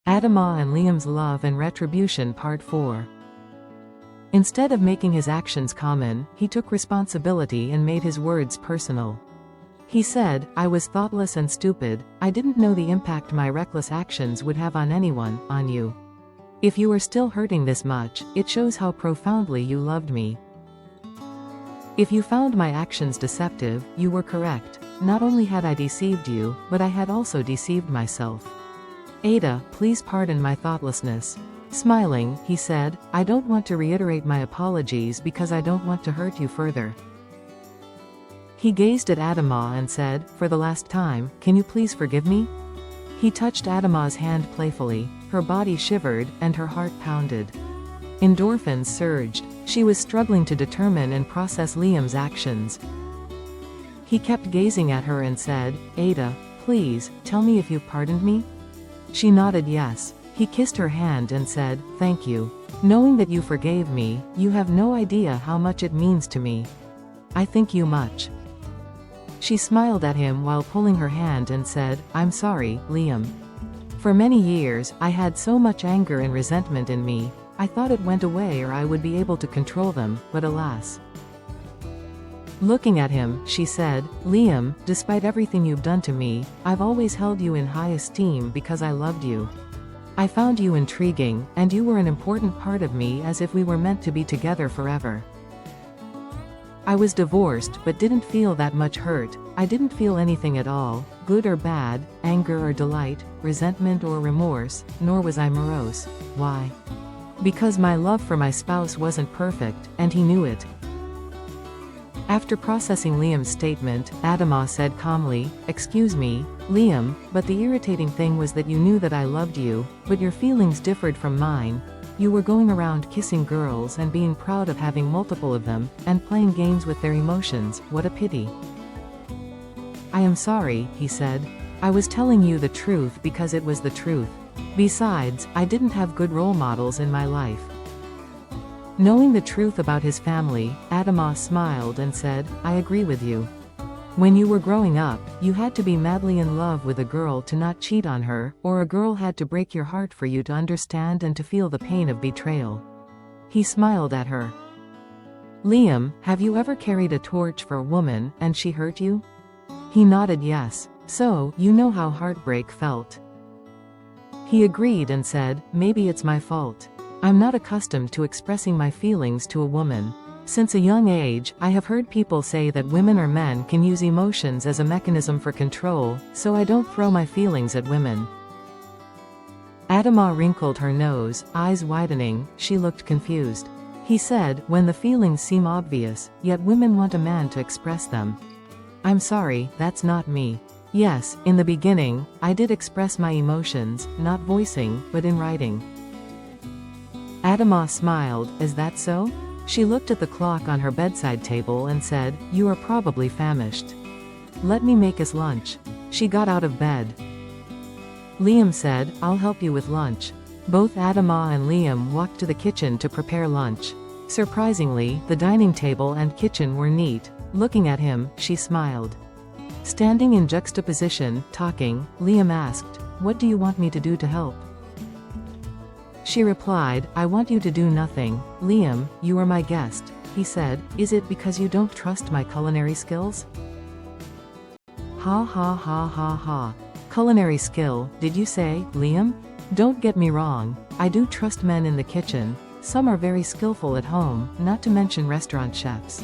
Adamah and Liam's Love and Retribution Part 4. Instead of making his actions common, he took responsibility and made his words personal. He said, "I was thoughtless and stupid. I didn't know the impact my reckless actions would have on anyone, on you. If you are still hurting this much, it shows how profoundly you loved me. If you found my actions deceptive, you were correct. Not only had I deceived you, but I had also deceived myself. Ada, please pardon my thoughtlessness." Smiling, he said, "I don't want to reiterate my apologies because I don't want to hurt you further." He gazed at Adamah and said, "For the last time, can you please forgive me?" He touched Adamah's hand playfully. Her body shivered, and her heart pounded. Endorphins surged. She was struggling to determine and process Liam's actions. He kept gazing at her and said, "Ada, please, tell me if you've pardoned me?" She nodded yes. He kissed her hand and said, "Thank you. Knowing that you forgave me, you have no idea how much it means to me. I thank you much." She smiled at him while pulling her hand and said, "I'm sorry, Liam. For many years, I had so much anger and resentment in me. I thought it went away or I would be able to control them, but alas." Looking at him, she said, "Liam, despite everything you've done to me, I've always held you in high esteem because I loved you. I found you intriguing, and you were an important part of me as if we were meant to be together forever. I was divorced but didn't feel that much hurt. I didn't feel anything at all, good or bad, anger or delight, resentment or remorse, nor was I morose. Why? Because my love for my spouse wasn't perfect, and he knew it." After processing Liam's statement, Adamah said calmly, "Excuse me, Liam, but the irritating thing was that you knew that I loved you, but your feelings differed from mine. You were going around kissing girls and being proud of having multiple of them, and playing games with their emotions. What a pity." "I am sorry," he said. "I was telling you the truth because it was the truth. Besides, I didn't have good role models in my life." Knowing the truth about his family, Adamah smiled and said, "I agree with you. When you were growing up, you had to be madly in love with a girl to not cheat on her, or a girl had to break your heart for you to understand and to feel the pain of betrayal." He smiled at her. "Liam, have you ever carried a torch for a woman, and she hurt you?" He nodded yes. "So, you know how heartbreak felt." He agreed and said, "Maybe it's my fault. I'm not accustomed to expressing my feelings to a woman. Since a young age, I have heard people say that women or men can use emotions as a mechanism for control, so I don't throw my feelings at women." Adamah wrinkled her nose, eyes widening. She looked confused. He said, "When the feelings seem obvious, yet women want a man to express them. I'm sorry, that's not me. Yes, in the beginning, I did express my emotions, not voicing, but in writing." Adamah smiled. "Is that so?" She looked at the clock on her bedside table and said, "You are probably famished. Let me make us lunch." She got out of bed. Liam said, "I'll help you with lunch." Both Adamah and Liam walked to the kitchen to prepare lunch. Surprisingly, the dining table and kitchen were neat. Looking at him, she smiled. Standing in juxtaposition, talking, Liam asked, "What do you want me to do to help?" She replied, "I want you to do nothing. Liam, you are my guest." He said, "Is it because you don't trust my culinary skills?" "Ha ha ha ha ha. Culinary skill, did you say, Liam? Don't get me wrong, I do trust men in the kitchen. Some are very skillful at home, not to mention restaurant chefs."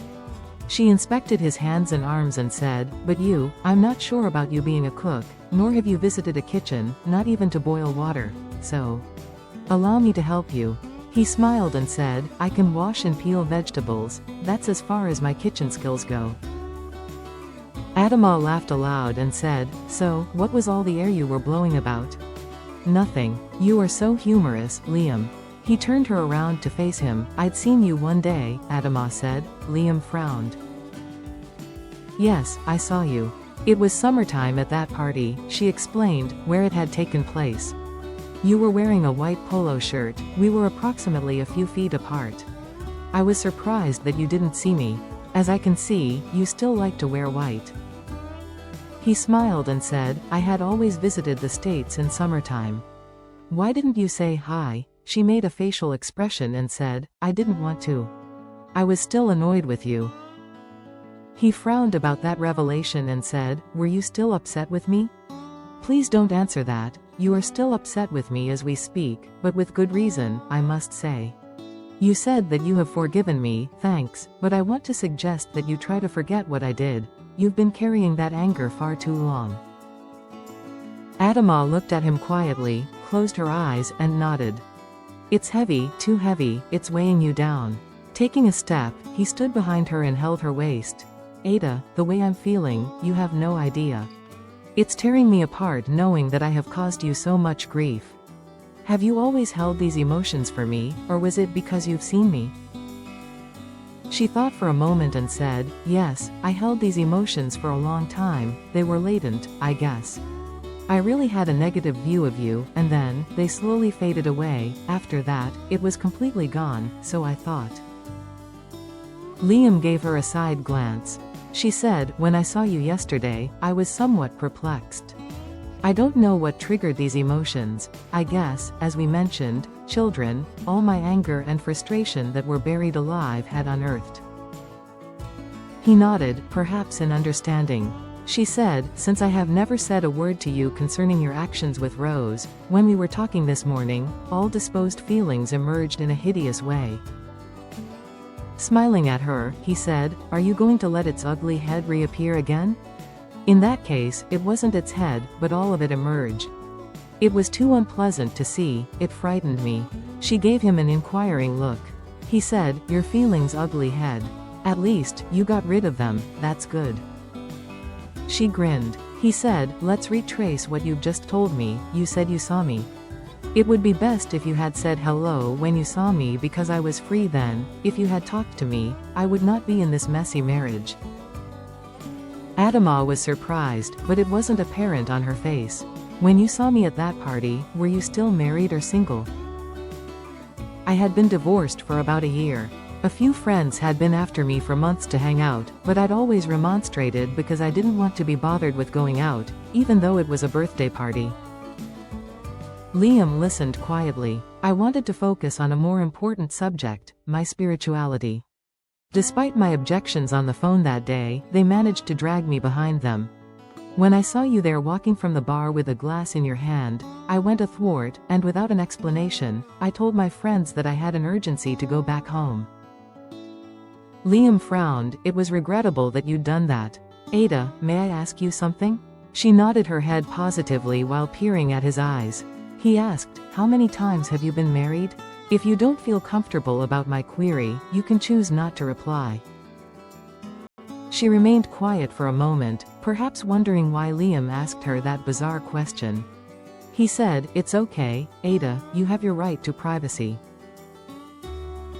She inspected his hands and arms and said, "But you, I'm not sure about you being a cook, nor have you visited a kitchen, not even to boil water, so allow me to help you." He smiled and said, "I can wash and peel vegetables, that's as far as my kitchen skills go." Adamah laughed aloud and said, "So, what was all the air you were blowing about?" "Nothing. You are so humorous, Liam." He turned her around to face him. "I'd seen you one day," Adamah said. Liam frowned. "Yes, I saw you. It was summertime at that party," she explained, where it had taken place. "You were wearing a white polo shirt. We were approximately a few feet apart. I was surprised that you didn't see me. As I can see, you still like to wear white." He smiled and said, "I had always visited the States in summertime. Why didn't you say hi? She made a facial expression and said, I didn't want to. I was still annoyed with you. He frowned about that revelation and said, were you still upset with me? Please don't answer that. You are still upset with me as we speak, but with good reason, I must say. You said that you have forgiven me, thanks, but I want to suggest that you try to forget what I did. You've been carrying that anger far too long. Adamah looked at him quietly, closed her eyes, and nodded. It's heavy, too heavy, it's weighing you down. Taking a step, he stood behind her and held her waist. Ada, the way I'm feeling, you have no idea. It's tearing me apart knowing that I have caused you so much grief. Have you always held these emotions for me, or was it because you've seen me? She thought for a moment and said, yes, I held these emotions for a long time, they were latent, I guess. I really had a negative view of you, and then, they slowly faded away. After that, it was completely gone, so I thought. Liam gave her a side glance. She said, when I saw you yesterday, I was somewhat perplexed. I don't know what triggered these emotions. I guess, as we mentioned, children, all my anger and frustration that were buried alive had unearthed. He nodded, perhaps in understanding. She said, since I have never said a word to you concerning your actions with Rose, when we were talking this morning, all disposed feelings emerged in a hideous way. Smiling at her, he said, are you going to let its ugly head reappear again? In that case, it wasn't its head, but all of it emerged. It was too unpleasant to see, it frightened me. She gave him an inquiring look. He said, your feelings, ugly head. At least, you got rid of them, that's good. She grinned. He said, let's retrace what you've just told me. You said you saw me. It would be best if you had said hello when you saw me because I was free then. If you had talked to me, I would not be in this messy marriage. Adamah was surprised, but it wasn't apparent on her face. When you saw me at that party, were you still married or single? I had been divorced for about a year. A few friends had been after me for months to hang out, but I'd always remonstrated because I didn't want to be bothered with going out, even though it was a birthday party. Liam listened quietly. I wanted to focus on a more important subject, my spirituality. Despite my objections on the phone that day, they managed to drag me behind them. When I saw you there walking from the bar with a glass in your hand, I went athwart, and without an explanation, I told my friends that I had an urgency to go back home. Liam frowned. It was regrettable that you'd done that. Ada, may I ask you something? She nodded her head positively while peering at his eyes. He asked, how many times have you been married? If you don't feel comfortable about my query, you can choose not to reply. She remained quiet for a moment, perhaps wondering why Liam asked her that bizarre question. He said, it's okay, Ada, you have your right to privacy.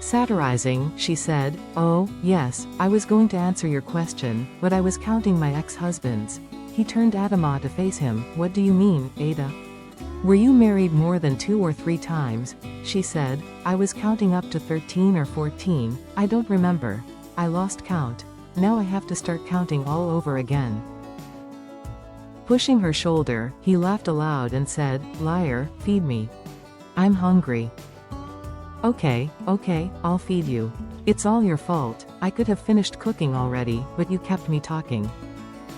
Satirizing, she said, oh, yes, I was going to answer your question, but I was counting my ex-husbands. He turned Adamah to face him. What do you mean, Ada? Were you married more than 2 or 3 times? She said, I was counting up to 13 or 14, I don't remember. I lost count. Now I have to start counting all over again. Pushing her shoulder, he laughed aloud and said, liar, feed me. I'm hungry. Okay, I'll feed you. It's all your fault. I could have finished cooking already, but you kept me talking.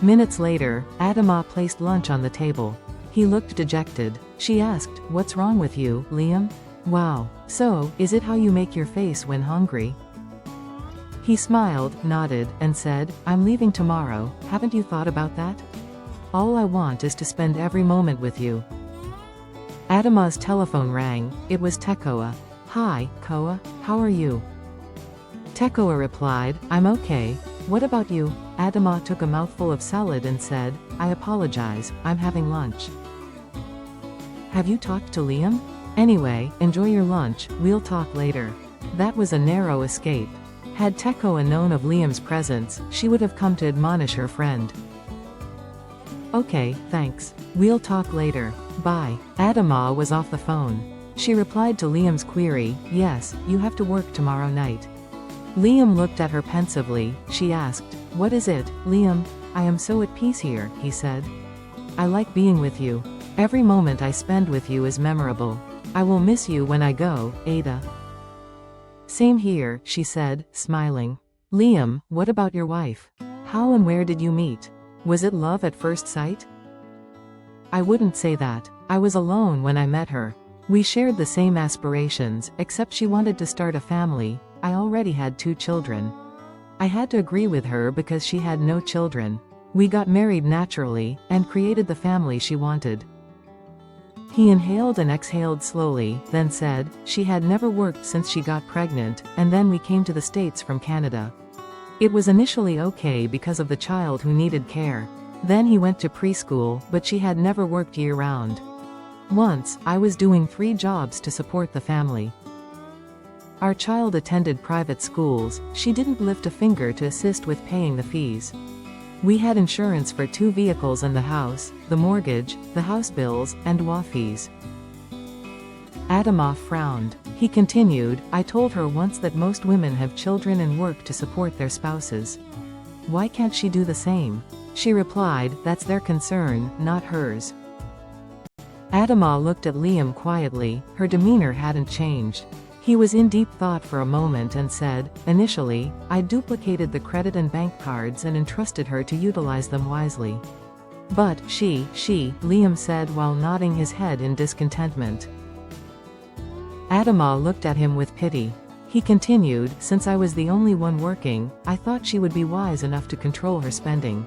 Minutes later, Adamah placed lunch on the table. He looked dejected. She asked, what's wrong with you, Liam? Wow. So, is it how you make your face when hungry? He smiled, nodded, and said, I'm leaving tomorrow. Haven't you thought about that? All I want is to spend every moment with you. Adamah's telephone rang. It was Tekoa. Hi, Koa, how are you? Tekoa replied, I'm okay. What about you? Adamah took a mouthful of salad and said, I apologize, I'm having lunch. Have you talked to Liam? Anyway, enjoy your lunch, we'll talk later. That was a narrow escape. Had Tekoa known of Liam's presence, she would have come to admonish her friend. Okay, thanks. We'll talk later. Bye. Adamah was off the phone. She replied to Liam's query, yes, you have to work tomorrow night. Liam looked at her pensively. She asked, what is it, Liam? I am so at peace here, he said. I like being with you. Every moment I spend with you is memorable. I will miss you when I go, Ada. Same here, she said, smiling. Liam, what about your wife? How and where did you meet? Was it love at first sight? I wouldn't say that. I was alone when I met her. We shared the same aspirations, except she wanted to start a family. I already had 2 children. I had to agree with her because she had no children. We got married naturally, and created the family she wanted. He inhaled and exhaled slowly, then said, she had never worked since she got pregnant, and then we came to the States from Canada. It was initially okay because of the child who needed care. Then he went to preschool, but she had never worked year-round. Once, I was doing 3 jobs to support the family. Our child attended private schools. She didn't lift a finger to assist with paying the fees. We had insurance for 2 vehicles and the house, the mortgage, the house bills, and WA fees. Adamah frowned. He continued, I told her once that most women have children and work to support their spouses. Why can't she do the same? She replied, that's their concern, not hers. Adamah looked at Liam quietly. Her demeanor hadn't changed. He was in deep thought for a moment and said, initially, I duplicated the credit and bank cards and entrusted her to utilize them wisely. But, Liam said while nodding his head in discontentment. Adamah looked at him with pity. He continued, since I was the only one working, I thought she would be wise enough to control her spending.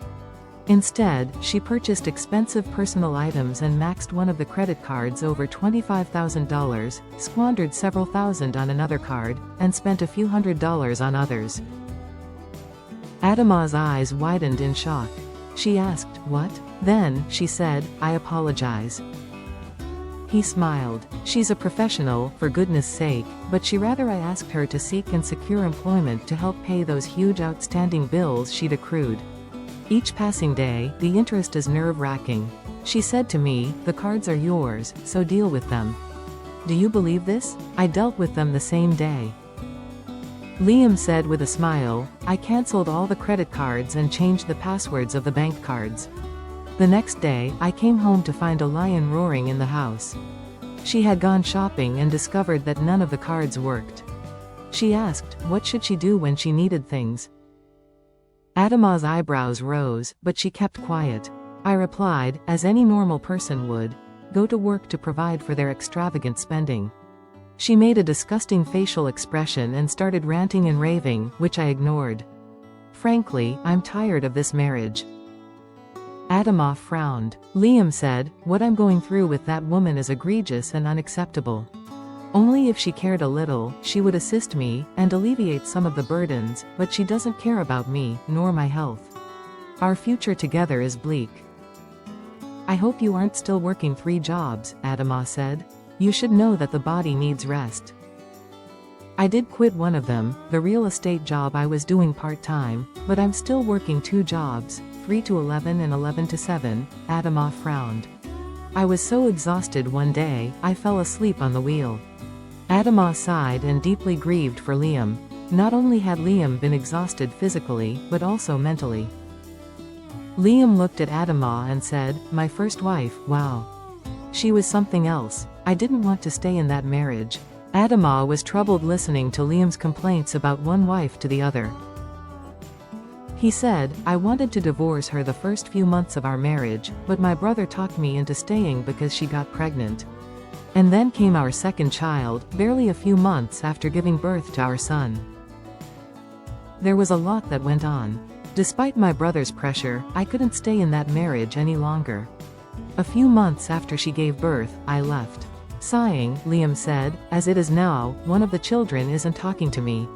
Instead, she purchased expensive personal items and maxed one of the credit cards over $25,000, squandered several thousand on another card, and spent a few $100s on others. Adamah's eyes widened in shock. She asked, what? Then, she said, I apologize. He smiled. She's a professional, for goodness sake, but she rather I asked her to seek and secure employment to help pay those huge outstanding bills she'd accrued. Each passing day, the interest is nerve-wracking. She said to me, the cards are yours, so deal with them. Do you believe this? I dealt with them the same day. Liam said with a smile, I cancelled all the credit cards and changed the passwords of the bank cards. The next day, I came home to find a lion roaring in the house. She had gone shopping and discovered that none of the cards worked. She asked, what should she do when she needed things? Adamah's eyebrows rose, but she kept quiet. I replied, as any normal person would, go to work to provide for their extravagant spending. She made a disgusting facial expression and started ranting and raving, which I ignored. Frankly, I'm tired of this marriage. Adamah frowned. Liam said, what I'm going through with that woman is egregious and unacceptable. Only if she cared a little, she would assist me, and alleviate some of the burdens, but she doesn't care about me, nor my health. Our future together is bleak. I hope you aren't still working 3 jobs, Adamah said. You should know that the body needs rest. I did quit one of them, the real estate job I was doing part-time, but I'm still working 2 jobs, 3 to 11 and 11 to 7, Adamah frowned. I was so exhausted one day, I fell asleep on the wheel. Adamah sighed and deeply grieved for Liam. Not only had Liam been exhausted physically, but also mentally. Liam looked at Adamah and said, my first wife, wow. She was something else. I didn't want to stay in that marriage. Adamah was troubled listening to Liam's complaints about one wife to the other. He said, I wanted to divorce her the first few months of our marriage, but my brother talked me into staying because she got pregnant. And then came our second child, barely a few months after giving birth to our son. There was a lot that went on. Despite my brother's pressure, I couldn't stay in that marriage any longer. A few months after she gave birth, I left. Sighing, Liam said, as it is now, one of the children isn't talking to me.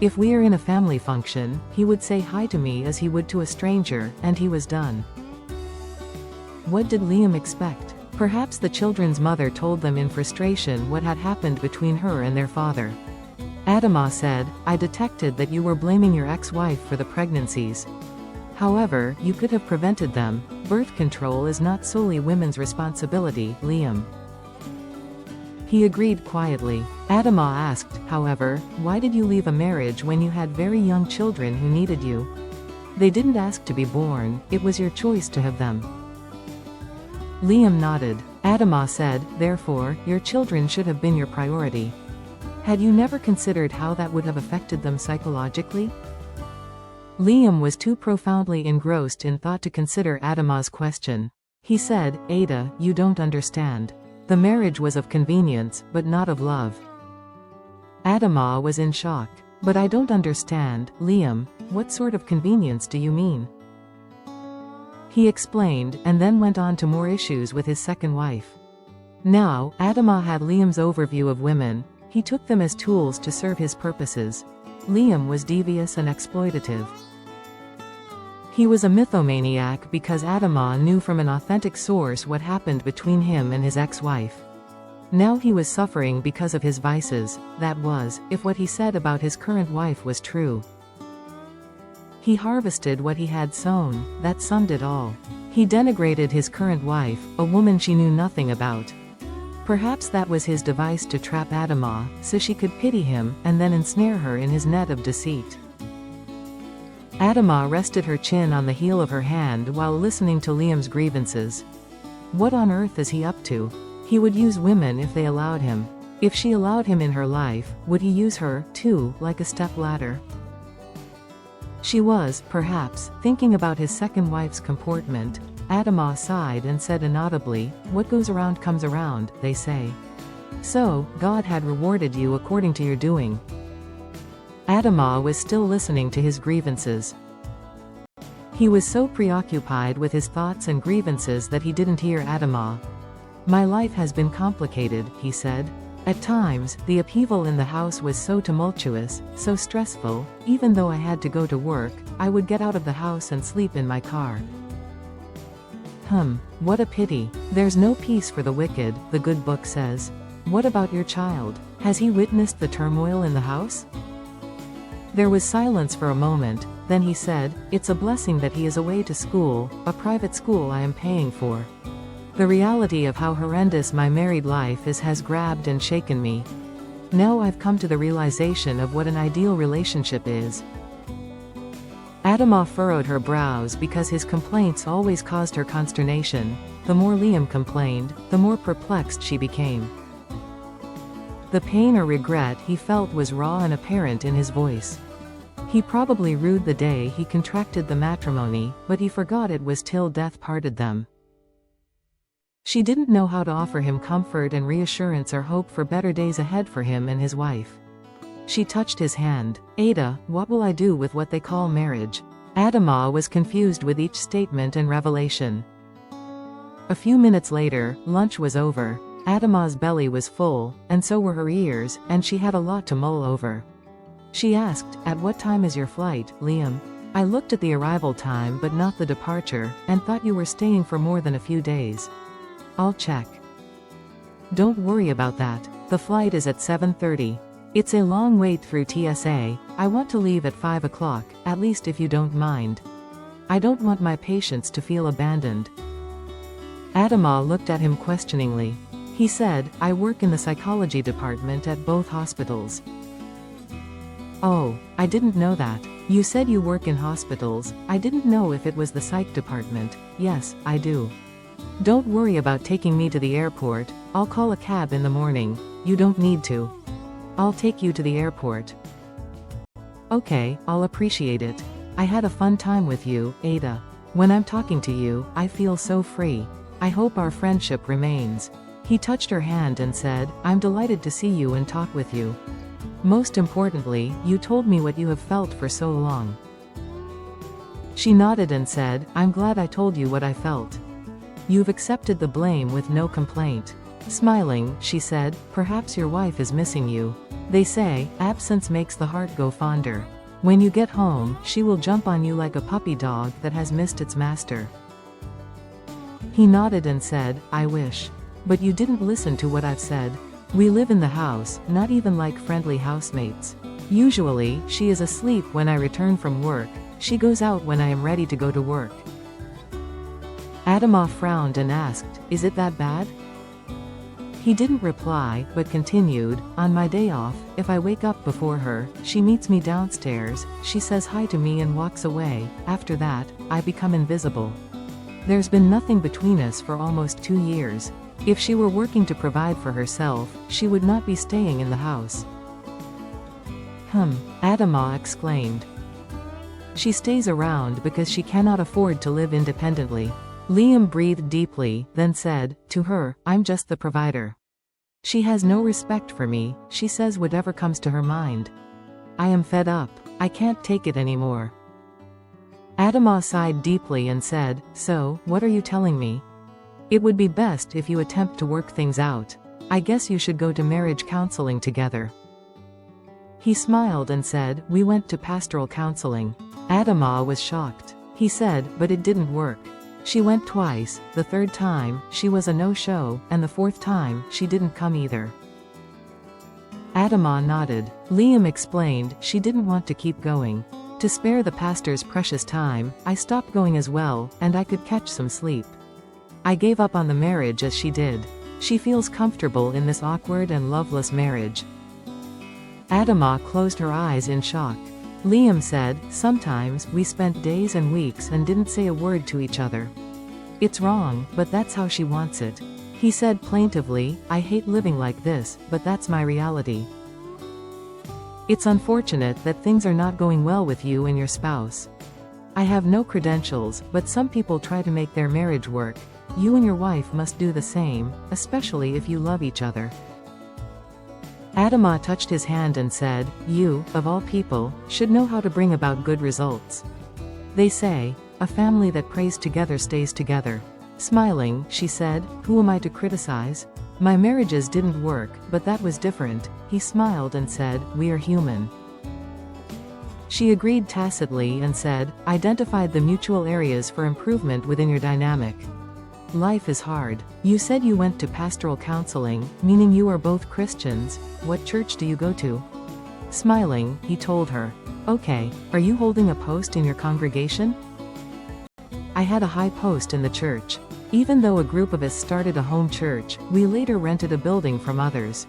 If we are in a family function, he would say hi to me as he would to a stranger, and he was done. What did Liam expect? Perhaps the children's mother told them in frustration what had happened between her and their father. Adamah said, I detected that you were blaming your ex-wife for the pregnancies. However, you could have prevented them. Birth control is not solely women's responsibility, Liam. He agreed quietly. Adamah asked, however, why did you leave a marriage when you had very young children who needed you? They didn't ask to be born, it was your choice to have them. Liam nodded. Adamah said, therefore, your children should have been your priority. Had you never considered how that would have affected them psychologically? Liam was too profoundly engrossed in thought to consider Adamah's question. He said, Ada, you don't understand. The marriage was of convenience, but not of love. Adamah was in shock. But I don't understand, Liam, what sort of convenience do you mean? He explained, and then went on to more issues with his second wife. Now, Adamah had Liam's overview of women. He took them as tools to serve his purposes. Liam was devious and exploitative. He was a mythomaniac because Adamah knew from an authentic source what happened between him and his ex-wife. Now he was suffering because of his vices, that was, if what he said about his current wife was true. He harvested what he had sown, that summed it all. He denigrated his current wife, a woman she knew nothing about. Perhaps that was his device to trap Adamah, so she could pity him, and then ensnare her in his net of deceit. Adamah rested her chin on the heel of her hand while listening to Liam's grievances. What on earth is he up to? He would use women if they allowed him. If she allowed him in her life, would he use her, too, like a stepladder? She was, perhaps, thinking about his second wife's comportment. Adamah sighed and said inaudibly, what goes around comes around, they say. So, God had rewarded you according to your doing. Adamah was still listening to his grievances. He was so preoccupied with his thoughts and grievances that he didn't hear Adamah. My life has been complicated, he said. At times, the upheaval in the house was so tumultuous, so stressful, even though I had to go to work, I would get out of the house and sleep in my car. What a pity. There's no peace for the wicked, the good book says. What about your child? Has he witnessed the turmoil in the house? There was silence for a moment, then he said, it's a blessing that he is away to school, a private school I am paying for. The reality of how horrendous my married life is has grabbed and shaken me. Now I've come to the realization of what an ideal relationship is. Adamah furrowed her brows because his complaints always caused her consternation. The more Liam complained, the more perplexed she became. The pain or regret he felt was raw and apparent in his voice. He probably rued the day he contracted the matrimony, but he forgot it was till death parted them. She didn't know how to offer him comfort and reassurance or hope for better days ahead for him and his wife. She touched his hand. Ada, what will I do with what they call marriage? Adamah was confused with each statement and revelation. A few minutes later, lunch was over. Adamah's belly was full, and so were her ears, and she had a lot to mull over. She asked, at what time is your flight, Liam? I looked at the arrival time but not the departure, and thought you were staying for more than a few days. I'll check. Don't worry about that. The flight is at 7:30. It's a long wait through TSA. I want to leave at 5 o'clock, at least if you don't mind. I don't want my patients to feel abandoned. Adamah looked at him questioningly. He said, I work in the psychology department at both hospitals. Oh, I didn't know that. You said you work in hospitals. I didn't know if it was the psych department. Yes, I do. Don't worry about taking me to the airport. I'll call a cab in the morning. You don't need to. I'll take you to the airport. Okay, I'll appreciate it. I had a fun time with you, Ada. When I'm talking to you, I feel so free. I hope our friendship remains. He touched her hand and said, I'm delighted to see you and talk with you. Most importantly, you told me what you have felt for so long. She nodded and said, I'm glad I told you what I felt. You've accepted the blame with no complaint. Smiling, she said, perhaps your wife is missing you. They say, absence makes the heart go fonder. When you get home, she will jump on you like a puppy dog that has missed its master. He nodded and said, I wish. But you didn't listen to what I've said. We live in the house, not even like friendly housemates. Usually, she is asleep when I return from work. She goes out when I am ready to go to work. Adamah frowned and asked, is it that bad? He didn't reply, but continued, on my day off, if I wake up before her, she meets me downstairs, she says hi to me and walks away. After that, I become invisible. There's been nothing between us for almost 2 years. If she were working to provide for herself, she would not be staying in the house. Adamah exclaimed. She stays around because she cannot afford to live independently. Liam breathed deeply, then said, to her, I'm just the provider. She has no respect for me, she says whatever comes to her mind. I am fed up. I can't take it anymore. Adamah sighed deeply and said, so, what are you telling me? It would be best if you attempt to work things out. I guess you should go to marriage counseling together. He smiled and said, we went to pastoral counseling. Adamah was shocked. He said, but it didn't work. She went twice, the third time, she was a no-show, and the fourth time, she didn't come either. Adamah nodded. Liam explained, she didn't want to keep going. To spare the pastor's precious time, I stopped going as well, and I could catch some sleep. I gave up on the marriage as she did. She feels comfortable in this awkward and loveless marriage. Adamah closed her eyes in shock. Liam said, sometimes, we spent days and weeks and didn't say a word to each other. It's wrong, but that's how she wants it. He said plaintively, I hate living like this, but that's my reality. It's unfortunate that things are not going well with you and your spouse. I have no credentials, but some people try to make their marriage work. You and your wife must do the same, especially if you love each other. Adamah touched his hand and said, you, of all people, should know how to bring about good results. They say, a family that prays together stays together. Smiling, she said, who am I to criticize? My marriages didn't work, but that was different. He smiled and said, we are human. She agreed tacitly and said, identified the mutual areas for improvement within your dynamic. Life is hard. You said you went to pastoral counseling, meaning you are both Christians. What church do you go to? Smiling, he told her. Okay, are you holding a post in your congregation? I had a high post in the church. Even though a group of us started a home church, we later rented a building from others.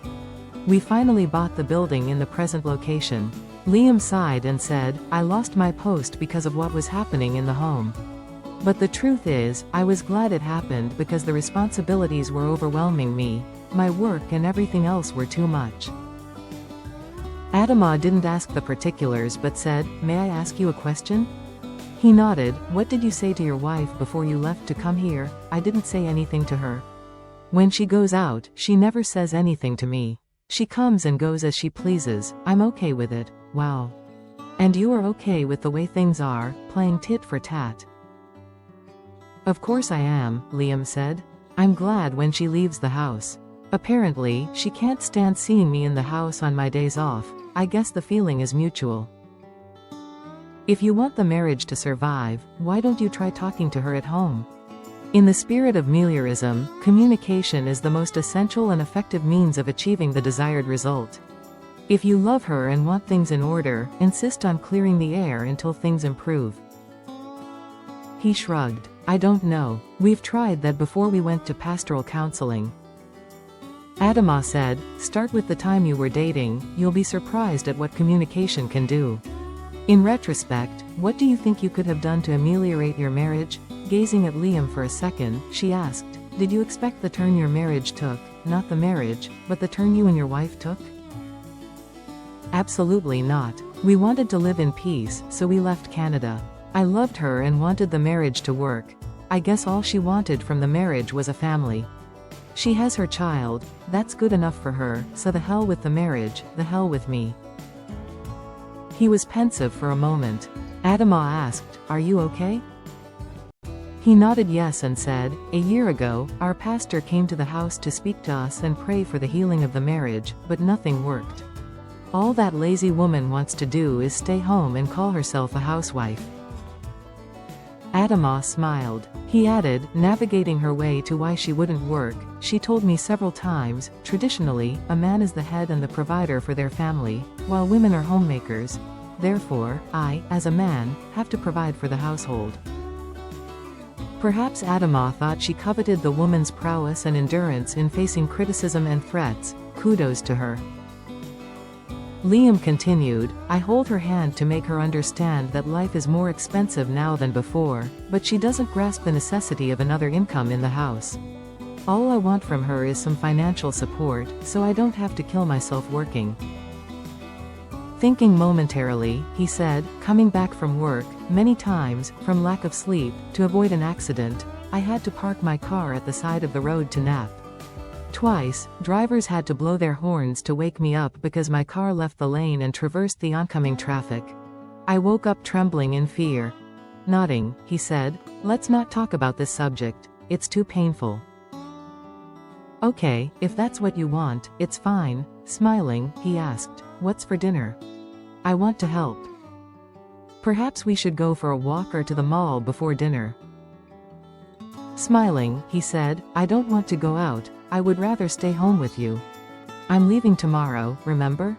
We finally bought the building in the present location. Liam sighed and said, I lost my post because of what was happening in the home. But the truth is, I was glad it happened because the responsibilities were overwhelming me. My work and everything else were too much. Adamah didn't ask the particulars but said, may I ask you a question? He nodded. What did you say to your wife before you left to come here? I didn't say anything to her. When she goes out, she never says anything to me. She comes and goes as she pleases. I'm okay with it. Wow. And you are okay with the way things are, playing tit for tat? Of course I am, Liam said. I'm glad when she leaves the house. Apparently, she can't stand seeing me in the house on my days off. I guess the feeling is mutual. If you want the marriage to survive, why don't you try talking to her at home? In the spirit of meliorism, communication is the most essential and effective means of achieving the desired result. If you love her and want things in order, insist on clearing the air until things improve. He shrugged. I don't know. We've tried that before we went to pastoral counseling. Adamah said, start with the time you were dating, you'll be surprised at what communication can do. In retrospect, what do you think you could have done to ameliorate your marriage? Gazing at Liam for a second, she asked, did you expect the turn your marriage took, not the marriage, but the turn you and your wife took? Absolutely not. We wanted to live in peace, so we left Canada. I loved her and wanted the marriage to work. I guess all she wanted from the marriage was a family. She has her child, that's good enough for her, so the hell with the marriage, the hell with me. He was pensive for a moment. Adamah asked, are you okay? He nodded yes and said, a year ago, our pastor came to the house to speak to us and pray for the healing of the marriage, but nothing worked. All that lazy woman wants to do is stay home and call herself a housewife. Adamah smiled. He added, navigating her way to why she wouldn't work, she told me several times, traditionally, a man is the head and the provider for their family, while women are homemakers. Therefore, I, as a man, have to provide for the household. Perhaps Adamah thought she coveted the woman's prowess and endurance in facing criticism and threats. Kudos to her. Liam continued, I hold her hand to make her understand that life is more expensive now than before, but she doesn't grasp the necessity of another income in the house. All I want from her is some financial support, so I don't have to kill myself working. Thinking momentarily, he said, coming back from work, many times, from lack of sleep, to avoid an accident, I had to park my car at the side of the road to nap. Twice, drivers had to blow their horns to wake me up because my car left the lane and traversed the oncoming traffic. I woke up trembling in fear. Nodding, he said, let's not talk about this subject, it's too painful. Okay, if that's what you want, it's fine. Smiling, he asked, what's for dinner? I want to help. Perhaps we should go for a walk or to the mall before dinner. Smiling, he said, I don't want to go out, I would rather stay home with you. I'm leaving tomorrow, remember?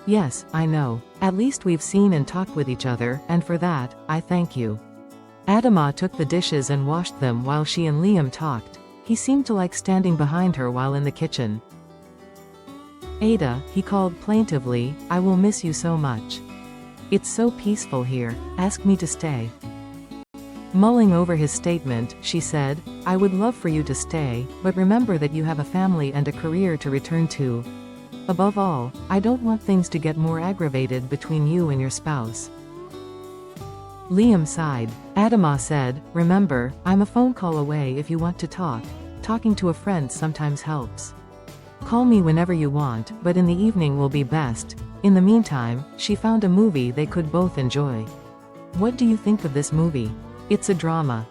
Yes, I know. At least we've seen and talked with each other, and for that, I thank you. Adamah took the dishes and washed them while she and Liam talked. He seemed to like standing behind her while in the kitchen. Ada, he called plaintively, I will miss you so much. It's so peaceful here, ask me to stay. Mulling over his statement, she said, I would love for you to stay, but remember that you have a family and a career to return to. Above all, I don't want things to get more aggravated between you and your spouse. Liam sighed. Adamah said, remember, I'm a phone call away if you want to talk. Talking to a friend sometimes helps. Call me whenever you want, but in the evening will be best. In the meantime, she found a movie they could both enjoy. What do you think of this movie? It's a drama.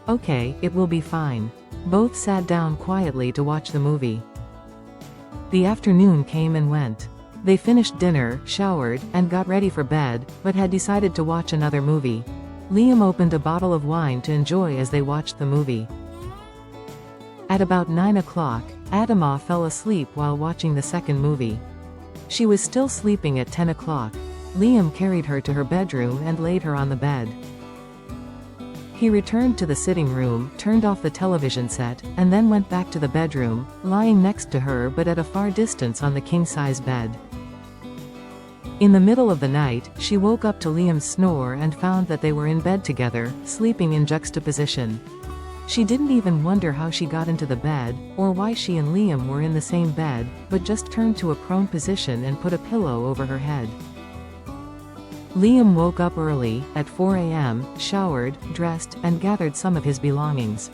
Okay, it will be fine. Both sat down quietly to watch the movie. The afternoon came and went. They finished dinner, showered, and got ready for bed, but had decided to watch another movie. Liam opened a bottle of wine to enjoy as they watched the movie. At about 9 o'clock, Adamah fell asleep while watching the second movie. She was still sleeping at 10 o'clock. Liam carried her to her bedroom and laid her on the bed. He returned to the sitting room, turned off the television set, and then went back to the bedroom, lying next to her but at a far distance on the king-size bed. In the middle of the night, she woke up to Liam's snore and found that they were in bed together, sleeping in juxtaposition. She didn't even wonder how she got into the bed, or why she and Liam were in the same bed, but just turned to a prone position and put a pillow over her head. Liam woke up early, at 4 a.m., showered, dressed, and gathered some of his belongings.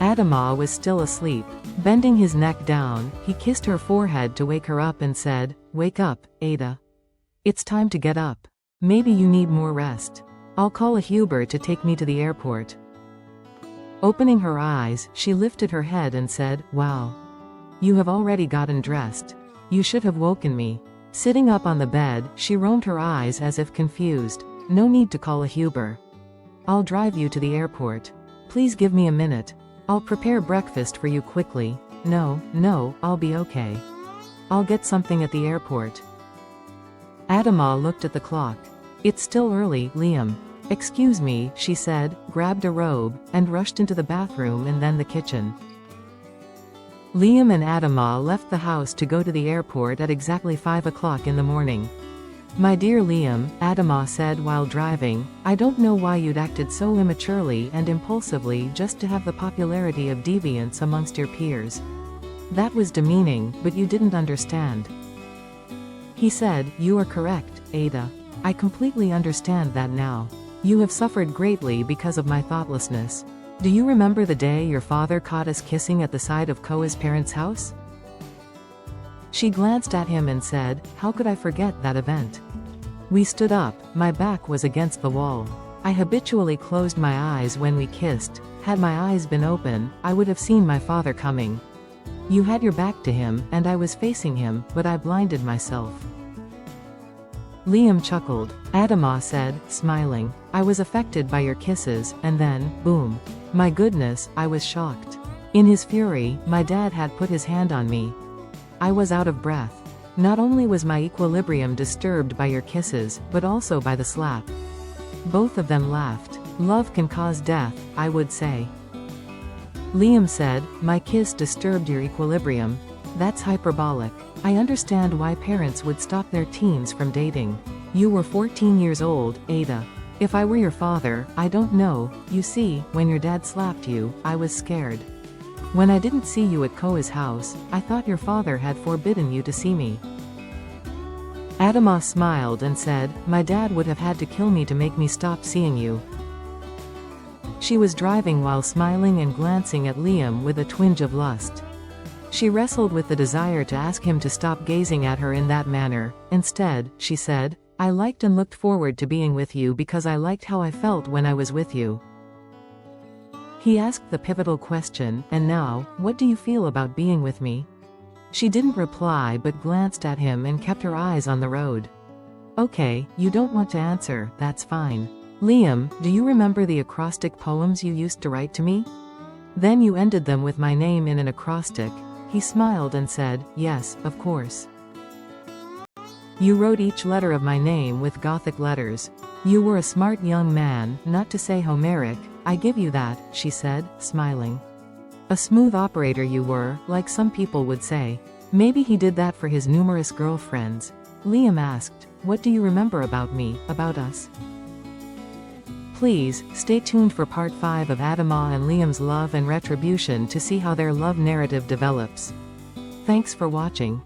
Adamah was still asleep. Bending his neck down, he kissed her forehead to wake her up and said, Wake up, Ada. It's time to get up. Maybe you need more rest. I'll call a Uber to take me to the airport. Opening her eyes, she lifted her head and said, Wow. You have already gotten dressed. You should have woken me. Sitting up on the bed, she roamed her eyes as if confused. No need to call a Uber. I'll drive you to the airport. Please give me a minute. I'll prepare breakfast for you quickly. No, I'll be okay. I'll get something at the airport. Adamah looked at the clock. It's still early, Liam. Excuse me, she said, grabbed a robe, and rushed into the bathroom and then the kitchen. Liam and Adamah left the house to go to the airport at exactly 5 o'clock in the morning. My dear Liam, Adamah said while driving, I don't know why you'd acted so immaturely and impulsively just to have the popularity of deviance amongst your peers. That was demeaning, but you didn't understand. He said, You are correct, Ada. I completely understand that now. You have suffered greatly because of my thoughtlessness. Do you remember the day your father caught us kissing at the side of Koa's parents' house? She glanced at him and said, How could I forget that event? We stood up, my back was against the wall. I habitually closed my eyes when we kissed. Had my eyes been open, I would have seen my father coming. You had your back to him, and I was facing him, but I blinded myself. Liam chuckled. Adamah said, smiling, I was affected by your kisses, and then, boom. My goodness, I was shocked. In his fury, my dad had put his hand on me. I was out of breath. Not only was my equilibrium disturbed by your kisses, but also by the slap. Both of them laughed. Love can cause death, I would say. Liam said, My kiss disturbed your equilibrium. That's hyperbolic. I understand why parents would stop their teens from dating. You were 14 years old, Ada. If I were your father, I don't know. You see, when your dad slapped you, I was scared. When I didn't see you at Koa's house, I thought your father had forbidden you to see me. Adamah smiled and said, my dad would have had to kill me to make me stop seeing you. She was driving while smiling and glancing at Liam with a twinge of lust. She wrestled with the desire to ask him to stop gazing at her in that manner. Instead, she said, I liked and looked forward to being with you because I liked how I felt when I was with you. He asked the pivotal question, and now, what do you feel about being with me? She didn't reply but glanced at him and kept her eyes on the road. Okay, you don't want to answer, that's fine. Liam, do you remember the acrostic poems you used to write to me? Then you ended them with my name in an acrostic. He smiled and said, yes, of course. You wrote each letter of my name with Gothic letters. You were a smart young man, not to say Homeric. I give you that, she said, smiling. A smooth operator you were, like some people would say. Maybe he did that for his numerous girlfriends. Liam asked, what do you remember about me, about us? Please, stay tuned for part 5 of Adamah and Liam's love and retribution to see how their love narrative develops. Thanks for watching.